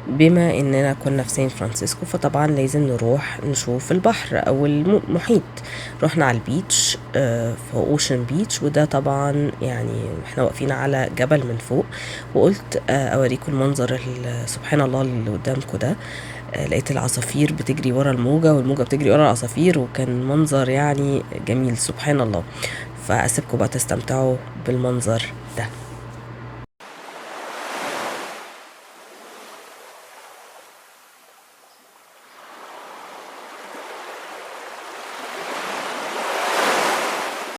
بما اننا كنا في سان فرانسيسكو فطبعا لازم نروح نشوف البحر او المحيط. رحنا على البيتش في اوشن بيتش، وده طبعا يعني احنا واقفين على جبل من فوق، وقلت اوريكم المنظر سبحان الله اللي قدامكم ده. لقيت العصافير بتجري ورا الموجة والموجة بتجري ورا العصافير، وكان منظر يعني جميل سبحان الله. فأسيبكم بقى تستمتعوا بالمنظر ده.